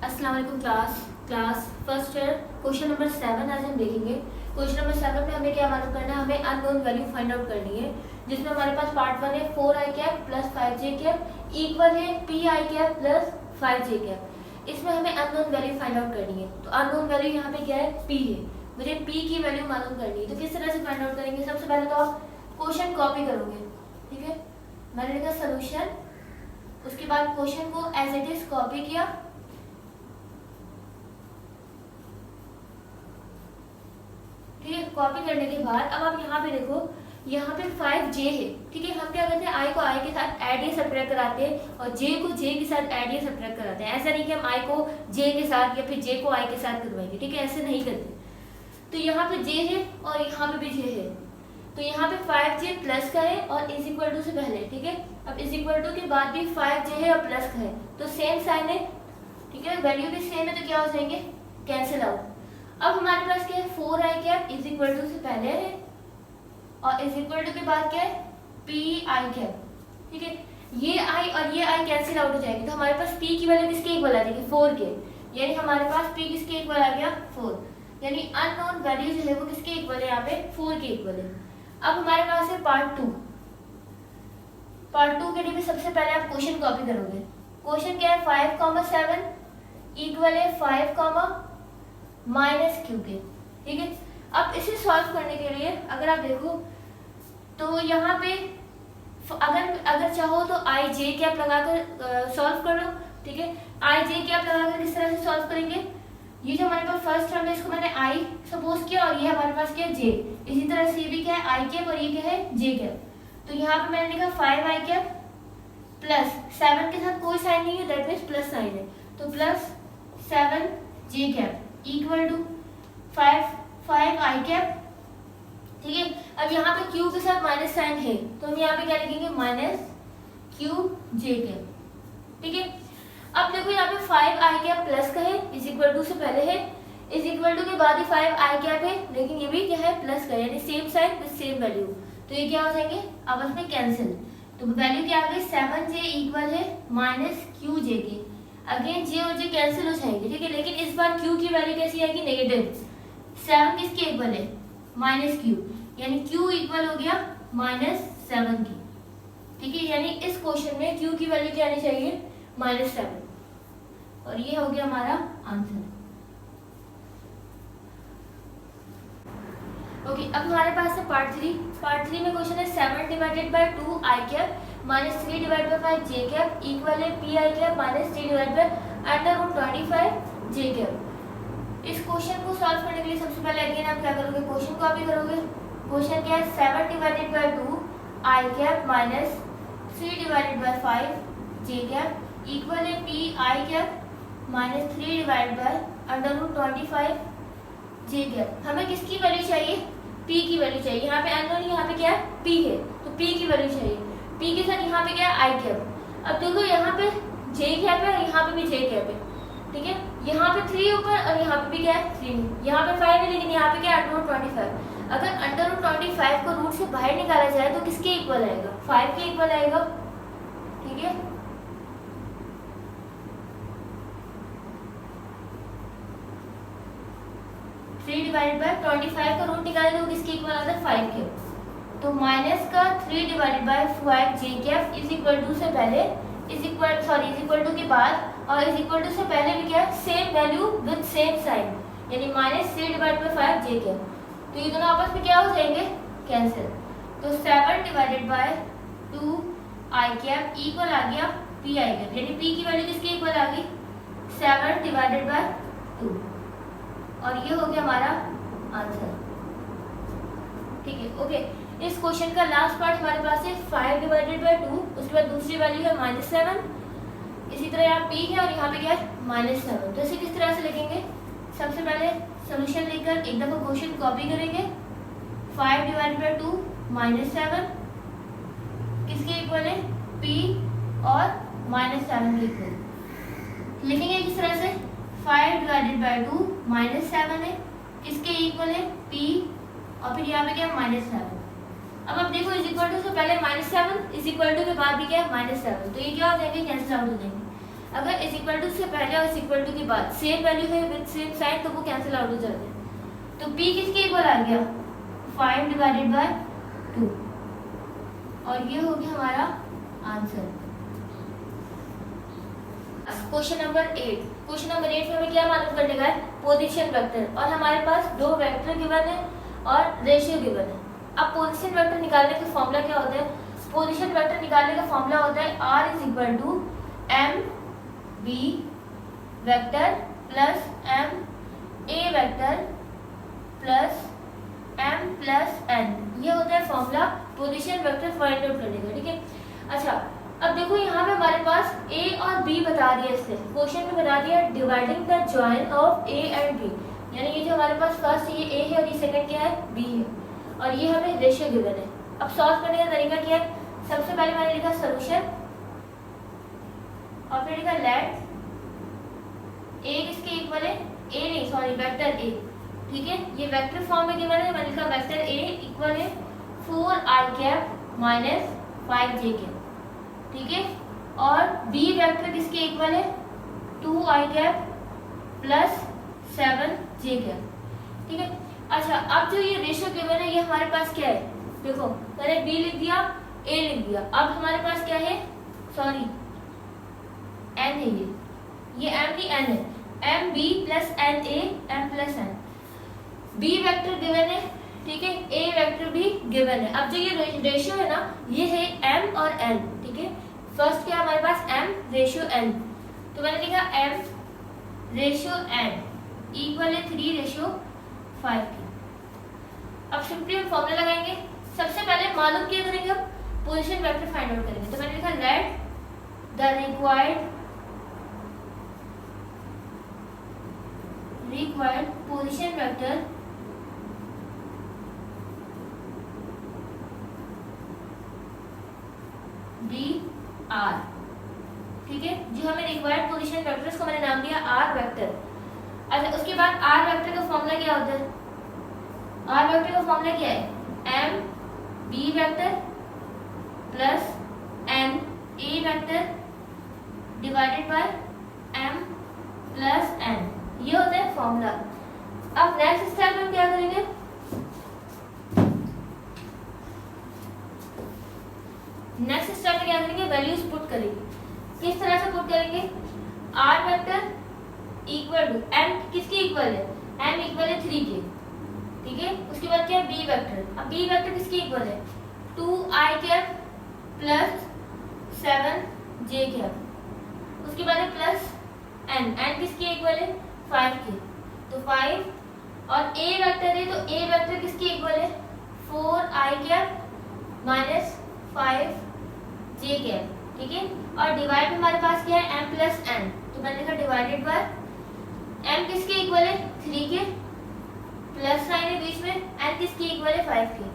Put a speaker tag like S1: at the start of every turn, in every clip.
S1: अस्सलाम वालेकुम class first year question number 7 आज हम देखेंगे। क्वेश्चन नंबर 7 में हमें क्या मालूम करना है, हमें अननोन वैल्यू फाइंड आउट करनी है, जिसमें हमारे पास पार्ट 1 है 4i cap plus 5j cap equal है pi cap plus 5j cap. इसमें हमें अननोन वैल्यू फाइंड आउट करनी है। तो अननोन वैल्यू यहाँ पे क्या है, p है। मुझे p की वैल्यू मालूम करनी है। तो किस तरह से फाइंड आउट करेंगे, सबसे पहले तो आप क्वेश्चन कॉपी करोगे, ठीक है। मैंने लिखा सोल्यूशन, उसके बाद क्वेश्चन को एज इट इज कॉपी किया, ठीक है। कॉपी करने के बाद अब आप यहाँ पे देखो, यहाँ पे 5j है, ठीक है। हम क्या करते हैं, i को i के साथ ऐड या सब्ट्रैक्ट कराते हैं और j को j के साथ ऐड या सब्ट्रैक्ट कराते हैं। ऐसा नहीं कि हम i को j के साथ या फिर j को i के साथ करवाएंगे, ठीक है, ऐसे नहीं करते। तो यहाँ पे j है और यहाँ पे भी j है, तो यहाँ पे 5j प्लस का है और इज इक्वल टू से पहले, ठीक है। अब इज इक्वल टू के बाद भी 5j है और प्लस का है, तो सेम साइन है, ठीक है। वैल्यू भी सेम है, तो क्या हो जाएंगे, कैंसिल आउट। अब हमारे पास क्या है, 4i cap is equal to से पहले है और इज इक्वल टू के बाद क्या है, pi कैप, ठीक है। ये i और ये i कैंसिल आउट हो जाएगी, तो हमारे पास p की वैल्यू किसके इक्वल आ जाएगी, 4 के। यानी हमारे पास p किसके इक्वल आ गया, 4। यानी अननोन वैल्यू जो है वो किसके इक्वल है, यहाँ पे 4 के इक्वल है। अब हमारे पास है पार्ट 2। पार्ट 2 के लिए भी सबसे पहले आप क्वेश्चन कॉपी करोगे। क्वेश्चन क्या है, 5,7 इक्वल है 5, माइनस क्यू के, ठीक है। अब इसे सॉल्व करने के लिए अगर आप देखो तो यहाँ पे अगर चाहो तो आई जे कैप लगाकर सॉल्व कर लो, ठीक है। आई जे कैप लगाकर किस तरह से सॉल्व करेंगे, ये जो हमारे पास फर्स्ट टर्म है इसको मैंने आई सपोज किया और ये हमारे पास क्या है जे। इसी तरह से भी क्या है आई कैप और ये क्या है जे कैप। तो यहाँ पे मैंने लिखा 5i कैप प्लस 7 के साथ कोई साइन नहीं है, दैट मीन्स प्लस साइन है, तो plus 7j cap equal to 5i cap, ठीक है। अब यहाँ पे q के साथ माइनस साइन है, तो हम यहाँ पे क्या लिखेंगे, माइनस qj कैप, ठीक है। अब देखो यहाँ पे 5i कैप प्लस का है, इज इक्वल टू से पहले है, इज इक्वल टू के बाद ही 5i कैप है, लेकिन ये भी क्या है, प्लस का, यानी same sign with same value, तो ये क्या हो जाएंगे आपस में कैंसिल। तो वैल्यू क्या आ गई, 7j इक्वल है माइनस qj के। अगेन j और j कैंसिल हो जाएंगे, ठीक है। लेकिन इस बार q की वैल्यू कैसी आएगी, नेगेटिव। 7 किसके इक्वल है, माइनस q, यानी q इक्वल हो गया -7 की, ठीक है। यानी इस क्वेश्चन में q की वैल्यू क्या आनी चाहिए, -7, और ये हो गया हमारा आंसर। ओके, अब हमारे पास है पार्ट 3। पार्ट 3 में क्वेश्चन है 7 divided by 2i cap minus 3 divide by 5j cap equal है pi cap minus 3 divide by under root 25j cap. इस क्वेश्चन को सॉल्व करने के लिए सबसे पहले अगेन आप क्या करोगे, क्वेश्चन कॉपी करोगे। क्वेश्चन क्या है, 7 divided by 2i cap minus 3 divided by 5j cap equal है pi cap minus 3 divide by under root 25j cap. हमें किसकी वैल्यू चाहिए, p की वैल्यू चाहिए। यहाँ पे अननोन, यहाँ पे क्या है, p है, तो p की वैल्यू चाहिए। p के साथ यहाँ पे क्या है, i कैप। अब देखो यहाँ पे j कैप है और यहाँ पे भी j कैप है, ठीक है। यहाँ पे 3 ऊपर और यहाँ पे भी क्या है, 3। यहाँ पे 5 है, लेकिन यहाँ पे क्या है, अंडर रूट 25। अगर अंडर रूट 25 को रूट से बाहर निकाला जाए तो किसके इक्वल आएगा, 5 के इक्वल आएगा, ठीक है। डिवाइडेड बाय 25 का रूट निकाले तो किसके इक्वल आता है, 5 के। तो माइनस का 3 divided by 5j cap is equal to से पहले, इज इक्वल टू के बाद और इज इक्वल टू से पहले भी क्या है, same value with same sign, यानी minus 3 divided by 5j cap. तो ये दोनों आपस में क्या हो जाएंगे, कैंसिल। तो 7 divided by 2i cap equal आ गया pi कैप, यानी p की वैल्यू किसके इक्वल आ गई, 7 डिवाइडेड बाय 2, और ये हो गया हमारा आंसर, ठीक है। ओके, इस क्वेश्चन का लास्ट पार्ट हमारे पास है 5 डिवाइडेड बाय 2, उसके बाद दूसरी वैल्यू है -7, इसी तरह यहाँ p है और यहाँ पे क्या है, -7। तो इसे किस तरह से लिखेंगे, सबसे पहले सॉल्यूशन लेकर एक दफा क्वेश्चन कॉपी करेंगे। 5 डिवाइडेड बाय 2 -7 किसके इक्वल है, p और -7 के इक्वल। लिखेंगे किस तरह से, 5 डिवाइडेड बाय 2 -7 है, किसके इक्वल है, p, और फिर यहाँ पे क्या है, -7। अब देखो इज इक्वल टू से पहले -7, इज इक्वल टू के बाद भी क्या है, -7, तो ये क्या हो जाएंगे, कैंसिल आउट हो जाएंगे। अगर इज इक्वल टू से पहले और इज इक्वल टू के बाद सेम वैल्यू है विद सेम साइन तो वो कैंसिल आउट हो जाते हैं। तो p किसके इक्वल आ गया 5 डिवाइडेड बाय 2 और ये हो गया हमारा answer. Question number 8। Question number 8 में हमें क्या मालूम करने का है पोजीशन वेक्टर और हमारे पास दो वेक्टर गिवन है और रेशियो गिवन है। अब पोजीशन वेक्टर निकालने का फॉर्मूला क्या होता है? पोजीशन वेक्टर निकालने का फॉर्मूला होता है r is equal to m b vector plus m a vector plus m plus n। ये होता है formula position vector find out करने का, ठीक है। अच्छा अब देखो यहाँ पे हमारे पास a और b बता दिया, इसने क्वेश्चन में बता दिया dividing the join of a and b, यानी ये जो हमारे पास फर्स्ट ये a है और ये सेकंड क्या है b है और ये हमें रेशियो गिवन है। अब सॉल्व करने का तरीका क्या है? सबसे पहले मैंने लिखा सॉल्यूशन और फिर लिखा लेट a किसके इक्वल है a नहीं सॉरी वेक्टर a, ठीक है। ये वेक्टर फॉर्म में गिवन है, मैंने लिखा वेक्टर a इक्वल है 4i cap minus 5j cap, ठीक है। और b वेक्टर किसके इक्वल है 2i cap plus 7j cap, ठीक है। अच्छा अब जो ये रेशियो गिवन है ये हमारे पास क्या है? देखो मैंने b लिख दिया a लिख दिया, अब हमारे पास क्या है सॉरी n है, ये m नहीं n है, m b plus n a m plus n। b vector given है, ठीक है, a वेक्टर भी गिवन है। अब जो ये रेशियो है ना ये है m और n, ठीक है। फर्स्ट क्या हमारे पास m रेशियो n, तो मैंने लिखा m रेशियो n इक्वल है 3 रेशियो 5 की। अब सिंपली हम फॉर्मूला लगाएंगे। सबसे पहले मालूम क्या करेंगे हम पोजीशन वेक्टर फाइंड आउट करेंगे, तो मैंने लिखा let the required position vector be R, ठीक है। जो हमें रिक्वायर्ड पोजीशन वेक्टर उसको मैंने नाम दिया आर वेक्टर। अच्छा उसके बाद आर वेक्टर का फॉर्मूला क्या होता है? आर वेक्टर का फॉर्मूला क्या है? m b vector plus n a vector divided by m plus n, ये होता है फॉर्मूला। अब नेक्स्ट स्टेप में हम क्या करेंगे? नेक्स्ट स्टेप में क्या करेंगे वैल्यूज पुट करेंगे। किस तरह से पुट करेंगे? R vector equal to m किसके इक्वल है? m इक्वल है 3 के, ठीक है। उसके बाद क्या है b वेक्टर, अब b वेक्टर किसके इक्वल है 2i cap plus 7j cap. उसके बाद है प्लस n किसके इक्वल है 5 के, तो 5 और a वेक्टर है तो a वेक्टर किसके इक्वल है 4i cap minus 5j cap, ठीक है। और डिवाइड में हमारे पास क्या है m प्लस n, तो मैंने लिखा डिवाइडेड बाय m किसके इक्वल है 3 के प्लस साइन है बीच में, n किसके इक्वल है 5 के।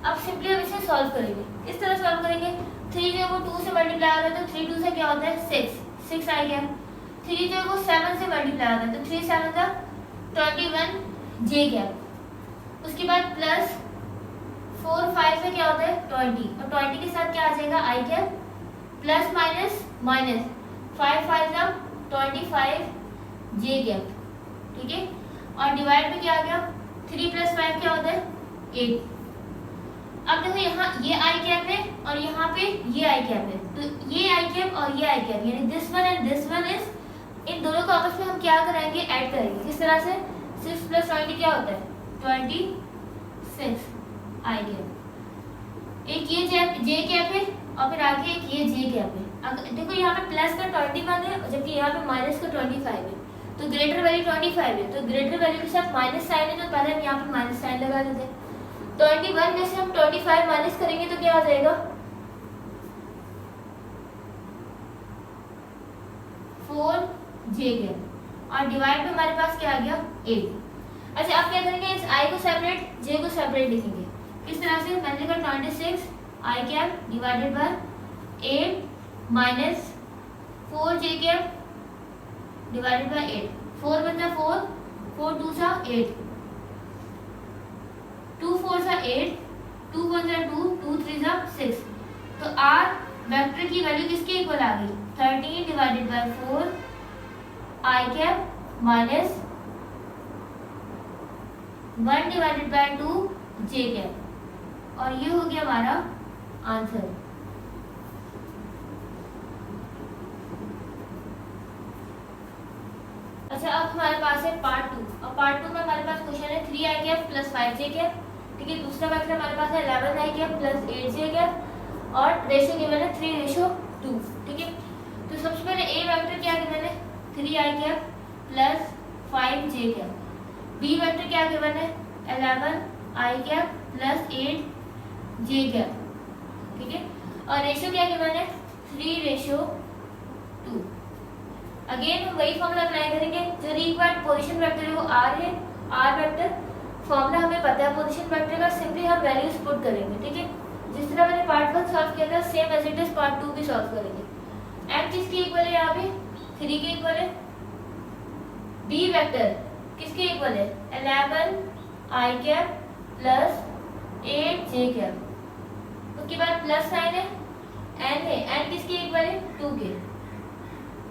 S1: अब सिंपली हम इसे सॉल्व करेंगे। इस तरह सॉल्व करेंगे 3 जो वो 2 से मल्टीप्लाई होता है तो 3 2 से क्या होता है 6 आई कैप, 3 जो वो 7 से मल्टीप्लाई होता है तो 3 7 का 21 j कैप। उसके बाद प्लस 4 5 से क्या होता है 20 और 20 के साथ क्या आ जाएगा आई कैप प्लस माइनस माइनस 5 5 का 25 j कैप, ठीक है। और डिवाइड में क्या आ गया 3 प्लस 5 क्या होता है 8। अब देखो यहाँ ये आई कैप है और यहाँ पे ये आई कैप है, तो ये आई कैप और ये आई कैप यानी this one and this one is, इन दोनों को आपस में हम क्या कराएंगे ऐड करेंगे। किस तरह से 6 प्लस 20 क्या होता है 26 आई कैप। एक ये जे कैप है और फिर आगे एक ये जे कैप है। अब देखो यहाँ पे प्लस का 21 है जबकि यहाँ पे माइनस का 25 है, तो ग्रेटर वैल्यू 25 है, तो ग्रेटर वैल्यू के साथ माइनस साइन है तो पहले हम यहाँ पे माइनस साइन लगा देते हैं। 21 में से हम 25 माइनस करेंगे तो क्या आ जाएगा 4j कैप और डिवाइड में हमारे पास क्या आ गया 8। अच्छा आप क्या करेंगे इस i को सेपरेट j को सेपरेट लिखेंगे। किस तरह से मैंने लिखा 26 i cap divided bye 8 minus 4j cap divided bye 8। 4 बचा 4 4 2 सा 8 2 4 सा 8 2 1 सा 2 2 3 सा 6। तो r वेक्टर की वैल्यू किसके इक्वल आ गई 13 divided by 4 I cap minus 1 divided by 2 J cap, और ये हो गया हमारा आंसर। अच्छा, अब हमारे पास है पार्ट 2। और पार्ट 2 में हमारे पास क्वेश्चन है 3 आई कैप प्लस 5 जे कैप। ठीक है, दूसरा वेक्टर हमारे पास है 11 आई कैप प्लस 8 जे कैप, और रेशियो गिवन है 3:2। ठीक है, तो सबसे पहले ए वेक्टर क्या गिवन है 3 आई cap plus 5 J cap. B vector क्या गिवन है 11 आई कैप प्लस 8 जे कैप। ठीक है, और रेशियो क्या गिवन है 3:2। अगेन हम वही फॉर्मूला अप्लाई करेंगे। जो रिक्वायर्ड पोजीशन वेक्टर है वो आर है, आर वेक्टर फॉर्मूला हमें पता है पोजीशन वेक्टर का, सिंपली हम वैल्यूज पुट करेंगे। ठीक है, जिस तरह मैंने पार्ट 1 सॉल्व किया था same as it is part 2 भी सॉल्व करेंगे। एम किसके इक्वल है, यहाँ पे 3 के इक्वल है। बी वेक्टर किसके इक्वल है 11 आई कैप प्लस 8 जे कैप। उसके बाद प्लस साइन है, एन है, एन किसके इक्वल है 2 के।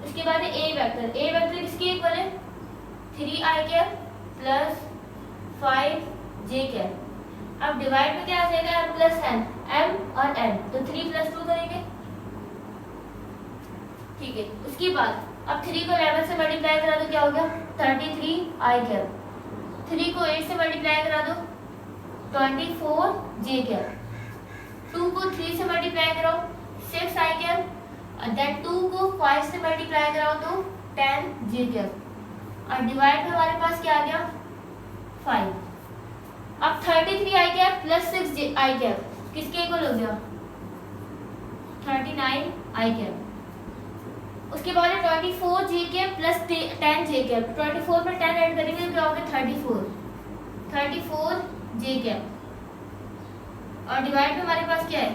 S1: उसके बाद है ए वेक्टर, ए वेक्टर किसके इक्वल है 3 आई कैप प्लस 5 जे कैप। अब डिवाइड में क्या आ जाएगा एम प्लस एन, एम और एन, तो 3 + 2 करेंगे। ठीक है, उसके बाद अब 3 को 11 से मल्टीप्लाई करा दो, क्या हो गया 33 आई कैप। 3 को 8 से मल्टीप्लाई करा दो 24 जे कैप। 2 को 3 से मल्टीप्लाई कराओ 6 आई कैप, और देन 2 को 5 से मल्टीप्लाई कराओ तो 10 जे कैप। और डिवाइड में हमारे पास क्या आ गया 5। अब 33 आई कैप प्लस 6 आई कैप किसके इक्वल हो गया 39 आई कैप। उसके बाद है 24 जे कैप प्लस 10 जे कैप। 24 में 10 ऐड करेंगे तो क्या होगा 34 जे कैप, और डिवाइड में हमारे पास क्या है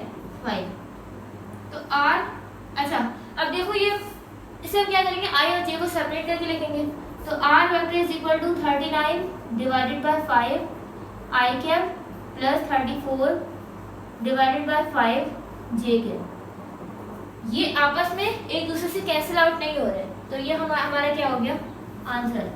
S1: 5। तो आर, अच्छा अब देखो ये इसे हम क्या करेंगे आई और जे को सेपरेट करके लिखेंगे। तो R vector is equal to 39 divided by 5 I cap plus 34 divided by 5 J cap. ये आपस में एक दूसरे से कैंसिल आउट नहीं हो रहे, तो ये हमारा क्या हो गया आंसर।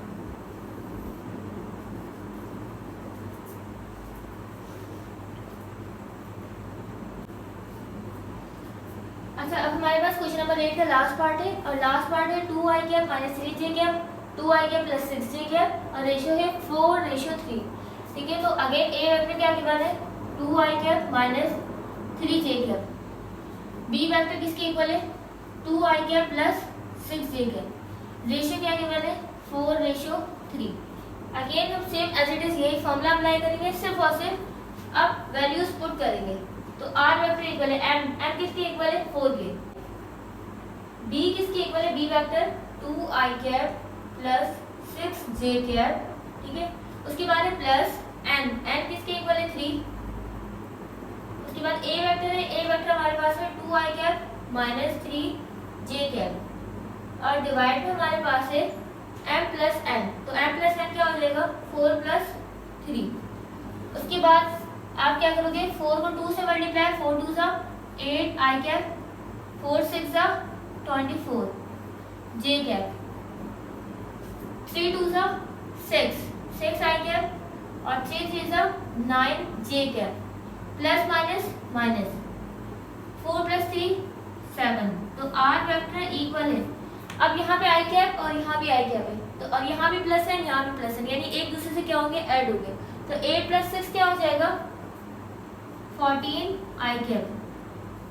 S1: अच्छा, अब हमारे पास क्वेश्चन नंबर 8 का लास्ट पार्ट है, और लास्ट पार्ट है 2 I cap minus 3 J cap, 2 I cap plus 6 J cap, और रेशियो है 4:3। ठीक है, तो अगेन ए वेक्टर क्या गिवन है 2 I cap minus 3 J cap. B vector किसके इक्वल है 2 I cap plus 6 J cap. Ratio क्या गिवन है 4:3। अगेन हम सेम एज इट इज यही फॉर्मूला अप्लाई करेंगे, सिर्फ और सिर्फ अब वैल्यूज पुट करेंगे। तो आर वेक्टर इक्वल है एम, एम किसके इक्वल है 4 के। बी किसके इक्वल है B vector 2 I cap plus 6 J cap. ठीक है, उसके बाद है प्लस एन, एन किसके इक्वल है 3। उसके बाद ए वेक्टर है, ए वेक्टर हमारे पास है 2 I cap minus 3 J cap, और डिवाइड में हमारे पास है एम प्लस एन। तो एम प्लस एन क्या हो जाएगा 4 + 3। उसके बाद आप क्या करोगे 4 को 2 से मल्टीप्लाई, 4 2 सा 8 आई कैप, 4 6 सा 24 जे कैप, 3 2 सा 6 आई कैप, और 3 3 सा 9 जे कैप। Plus minus minus 4 + 3 7। तो आर वेक्टर इक्वल है, अब यहाँ पे आई कैप और यहाँ भी आई कैप है, तो और यहाँ भी प्लस है यहाँ भी प्लस है, यानी एक दूसरे से क्या होंगे ऐड होंगे। तो 8 + 6 क्या हो जाएगा 14 आई कैप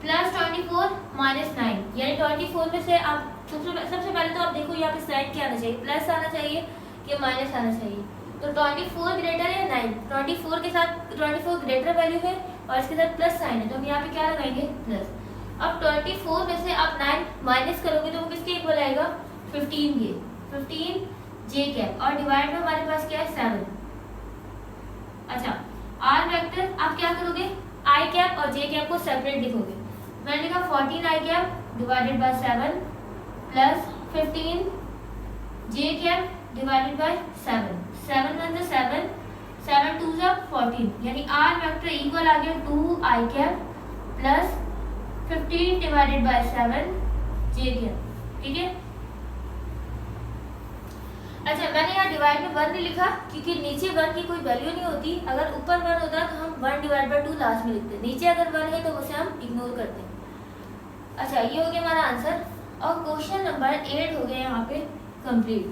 S1: प्लस 24 माइनस 9, यानी 24 में से आप सबसे पहले तो आप देखो यहाँ पे साइन क्या आना चाहिए, प्लस आना चाहिए कि माइनस आना चाहिए। तो 24 ग्रेटर है 9, 24 के साथ 24 ग्रेटर वैल्यू है और इसके साथ प्लस साइन है, तो हम यहाँ पे क्या लगाएंगे प्लस। अब 24 में से आप 9 माइनस करोगे तो वो किसके इक्वल आएगा 15 के, 15 जे कैप, और डिवाइड में हमारे पास क्या है 7। अच्छा, आर वेक्टर आप क्या करोगे आई कैप और जे कैप को सेपरेट लिखोगे। मैंने लिखा 14 I cap divided by 7 plus 15 J cap divided by 7। 7 1 = 7, 7 2 = 14, यानी आर वेक्टर इक्वल आ गया 2 I cap plus 15 divided by 7 J cap. ठीक है। अच्छा, मैंने यहाँ डिवाइड में 1 नहीं लिखा क्योंकि नीचे 1 की कोई वैल्यू नहीं होती। अगर ऊपर 1 होता तो हम 1/2 लास्ट में लिखते, नीचे अगर 1 है तो उसे हम इग्नोर करते। अच्छा, ये हो गया हमारा आंसर और क्वेश्चन नंबर 8 हो गया यहाँ पे कंप्लीट।